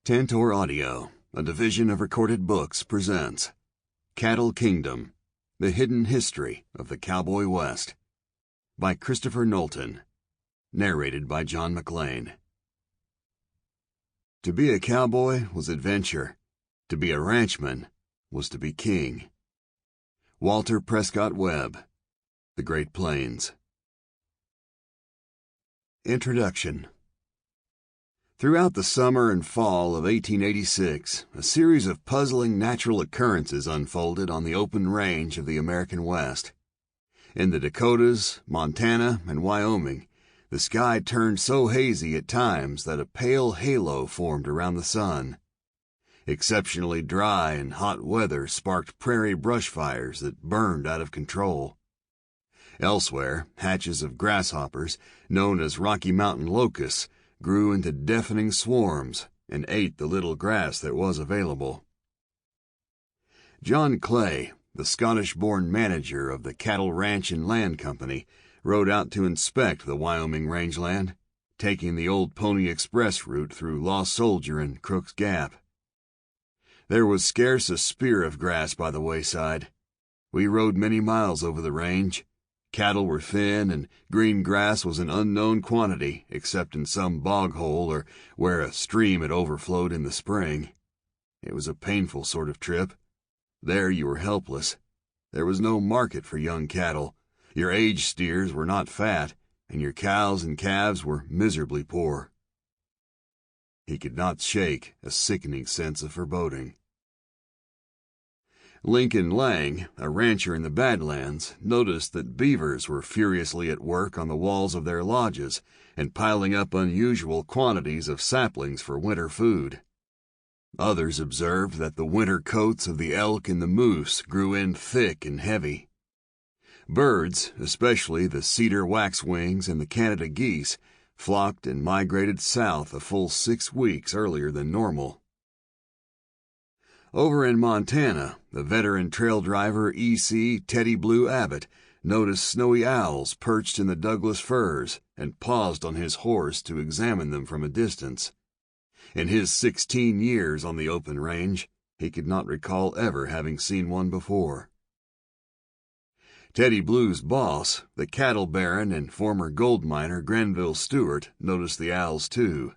Tantor Audio, a division of Recorded Books, presents Cattle Kingdom, The Hidden History of the Cowboy West by Christopher Knowlton, narrated by John Mclain. To be a cowboy was adventure. To be a ranchman was to be king. Walter Prescott Webb, The Great Plains. Introduction. Throughout the summer and fall of 1886, a series of puzzling natural occurrences unfolded on the open range of the American West. In the Dakotas, Montana, and Wyoming, the sky turned so hazy at times that a pale halo formed around the sun. Exceptionally dry and hot weather sparked prairie brush fires that burned out of control. Elsewhere, hatches of grasshoppers, known as Rocky Mountain locusts, grew into deafening swarms and ate the little grass that was available. John Clay, the Scottish-born manager of the Cattle Ranch and Land Company, rode out to inspect the Wyoming rangeland, taking the old Pony Express route through Lost Soldier and Crook's Gap. There was scarce a spear of grass by the wayside. We rode many miles over the range. Cattle were thin, and green grass was an unknown quantity, except in some bog hole or where a stream had overflowed in the spring. It was a painful sort of trip. There you were helpless. There was no market for young cattle. Your aged steers were not fat, and your cows and calves were miserably poor. He could not shake a sickening sense of foreboding. Lincoln Lang, a rancher in the Badlands, noticed that beavers were furiously at work on the walls of their lodges and piling up unusual quantities of saplings for winter food. Others observed that the winter coats of the elk and the moose grew in thick and heavy. Birds, especially the cedar waxwings and the Canada geese, flocked and migrated south a full 6 weeks earlier than normal. Over in Montana, the veteran trail driver E.C. Teddy Blue Abbott noticed snowy owls perched in the Douglas firs and paused on his horse to examine them from a distance. In his 16 years on the open range, he could not recall ever having seen one before. Teddy Blue's boss, the cattle baron and former gold miner Grenville Stewart, noticed the owls too.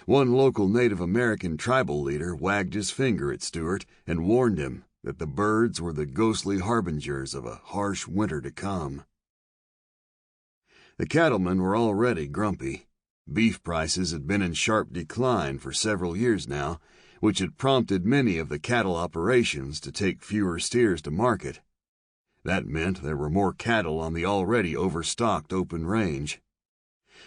One local Native American tribal leader wagged his finger at Stewart and warned him that the birds were the ghostly harbingers of a harsh winter to come. The cattlemen were already grumpy. Beef prices had been in sharp decline for several years now, which had prompted many of the cattle operations to take fewer steers to market. That meant there were more cattle on the already overstocked open range.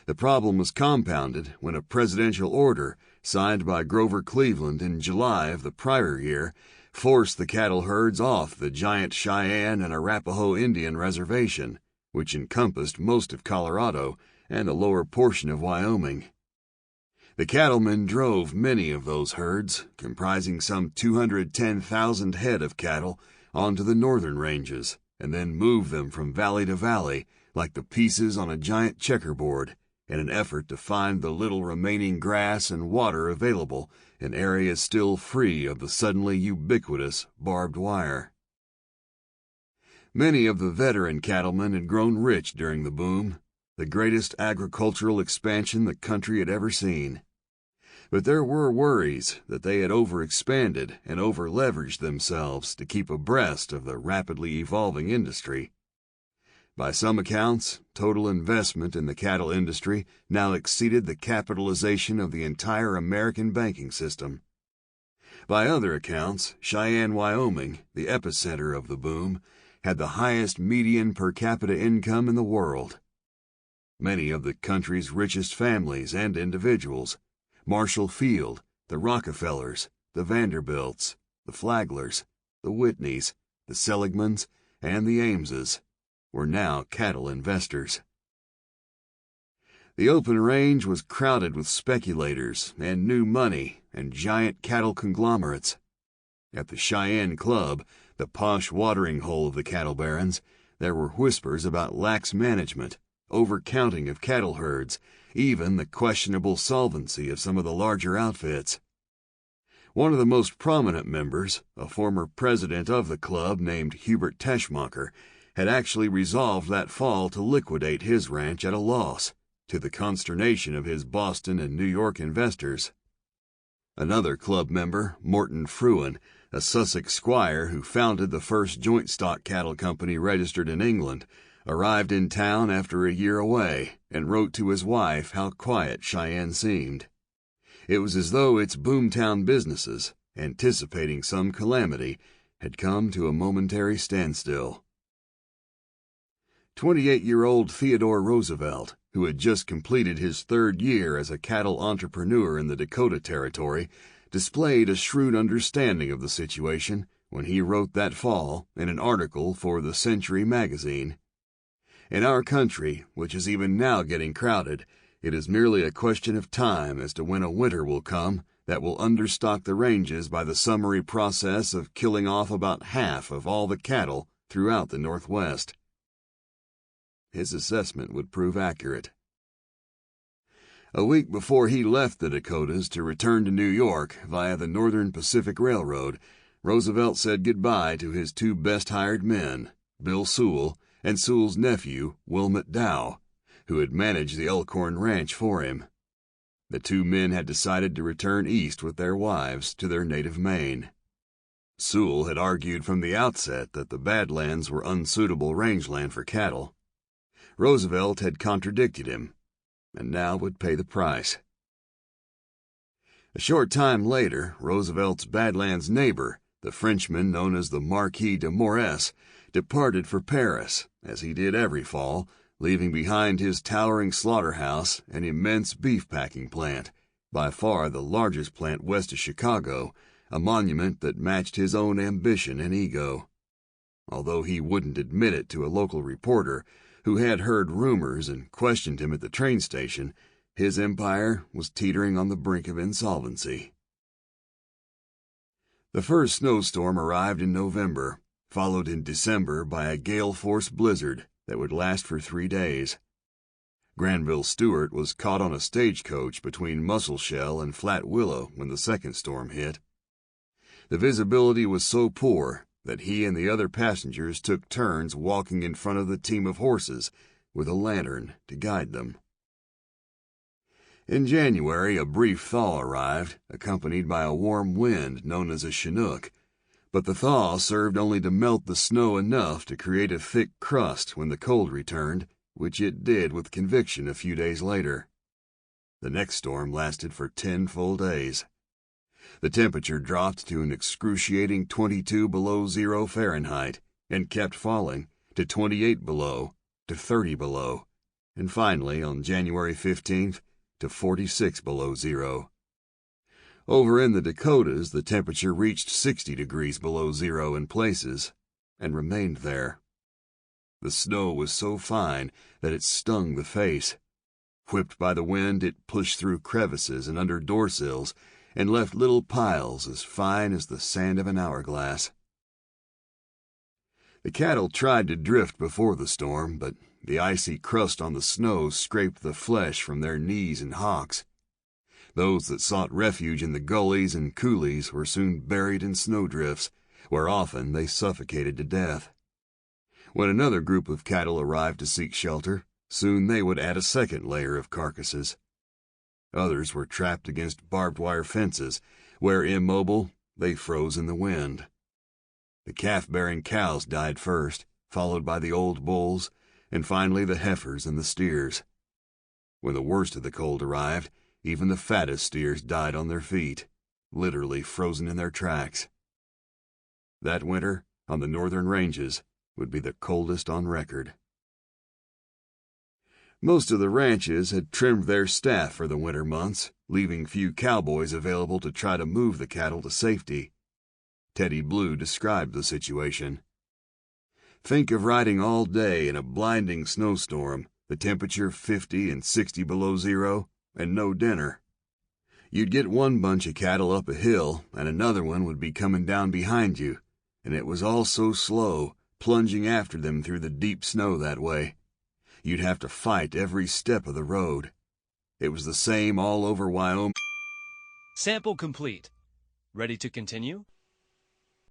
The problem was compounded when a presidential order, signed by Grover Cleveland in July of the prior year, forced the cattle herds off the giant Cheyenne and Arapaho Indian Reservation, which encompassed most of Colorado and the lower portion of Wyoming. The cattlemen drove many of those herds, comprising some 210,000 head of cattle, onto the northern ranges, and then moved them from valley to valley like the pieces on a giant checkerboard, in an effort to find the little remaining grass and water available in areas still free of the suddenly ubiquitous barbed wire. Many of the veteran cattlemen had grown rich during the boom, the greatest agricultural expansion the country had ever seen. But there were worries that they had overexpanded and overleveraged themselves to keep abreast of the rapidly evolving industry. By some accounts, total investment in the cattle industry now exceeded the capitalization of the entire American banking system. By other accounts, Cheyenne, Wyoming, the epicenter of the boom, had the highest median per capita income in the world. Many of the country's richest families and individuals, Marshall Field, the Rockefellers, the Vanderbilts, the Flaglers, the Whitneys, the Seligmans, and the Ameses, were now cattle investors. The open range was crowded with speculators and new money and giant cattle conglomerates. At the Cheyenne Club, the posh watering hole of the cattle barons, there were whispers about lax management, overcounting of cattle herds, even the questionable solvency of some of the larger outfits. One of the most prominent members, a former president of the club named Hubert Teschmacher, had actually resolved that fall to liquidate his ranch at a loss, to the consternation of his Boston and New York investors. Another club member, Morton Fruin, a Sussex squire who founded the first joint stock cattle company registered in England, arrived in town after a year away and wrote to his wife how quiet Cheyenne seemed. It was as though its boomtown businesses, anticipating some calamity, had come to a momentary standstill. 28-year-old Theodore Roosevelt, who had just completed his third year as a cattle entrepreneur in the Dakota Territory, displayed a shrewd understanding of the situation when he wrote that fall in an article for the Century magazine. In our country, which is even now getting crowded, it is merely a question of time as to when a winter will come that will understock the ranges by the summary process of killing off about half of all the cattle throughout the Northwest. His assessment would prove accurate. A week before he left the Dakotas to return to New York via the Northern Pacific Railroad, Roosevelt said goodbye to his two best hired men, Bill Sewell and Sewell's nephew, Wilmot Dow, who had managed the Elkhorn Ranch for him. The two men had decided to return east with their wives to their native Maine. Sewell had argued from the outset that the Badlands were unsuitable rangeland for cattle. Roosevelt had contradicted him, and now would pay the price. A short time later, Roosevelt's Badlands neighbor, the Frenchman known as the Marquis de Morès, departed for Paris, as he did every fall, leaving behind his towering slaughterhouse and immense beef-packing plant, by far the largest plant west of Chicago, a monument that matched his own ambition and ego. Although he wouldn't admit it to a local reporter, who had heard rumors and questioned him at the train station, his empire was teetering on the brink of insolvency. The first snowstorm arrived in November, followed in December by a gale-force blizzard that would last for 3 days. Granville Stewart was caught on a stagecoach between Musselshell and Flat Willow when the second storm hit. The visibility was so poor that he and the other passengers took turns walking in front of the team of horses with a lantern to guide them. In January, a brief thaw arrived, accompanied by a warm wind known as a chinook, but the thaw served only to melt the snow enough to create a thick crust when the cold returned, which it did with conviction a few days later. The next storm lasted for 10 full days. The temperature dropped to an excruciating 22 below zero Fahrenheit and kept falling to 28 below, to 30 below, and finally, on January 15th, to 46 below zero. Over in the Dakotas, the temperature reached 60 degrees below zero in places and remained there. The snow was so fine that it stung the face. Whipped by the wind, it pushed through crevices and under door sills, and left little piles as fine as the sand of an hourglass. The cattle tried to drift before the storm, but the icy crust on the snow scraped the flesh from their knees and hocks. Those that sought refuge in the gullies and coulees were soon buried in snowdrifts, where often they suffocated to death. When another group of cattle arrived to seek shelter, soon they would add a second layer of carcasses. Others were trapped against barbed wire fences, where, immobile, they froze in the wind. The calf-bearing cows died first, followed by the old bulls, and finally the heifers and the steers. When the worst of the cold arrived, even the fattest steers died on their feet, literally frozen in their tracks. That winter, on the northern ranges, would be the coldest on record. Most of the ranches had trimmed their staff for the winter months, leaving few cowboys available to try to move the cattle to safety. Teddy Blue described the situation. Think of riding all day in a blinding snowstorm, the temperature 50 and 60 below zero, and no dinner. You'd get one bunch of cattle up a hill, and another one would be coming down behind you, and it was all so slow, plunging after them through the deep snow that way. You'd have to fight every step of the road. It was the same all over Wyoming. Sample complete. Ready to continue?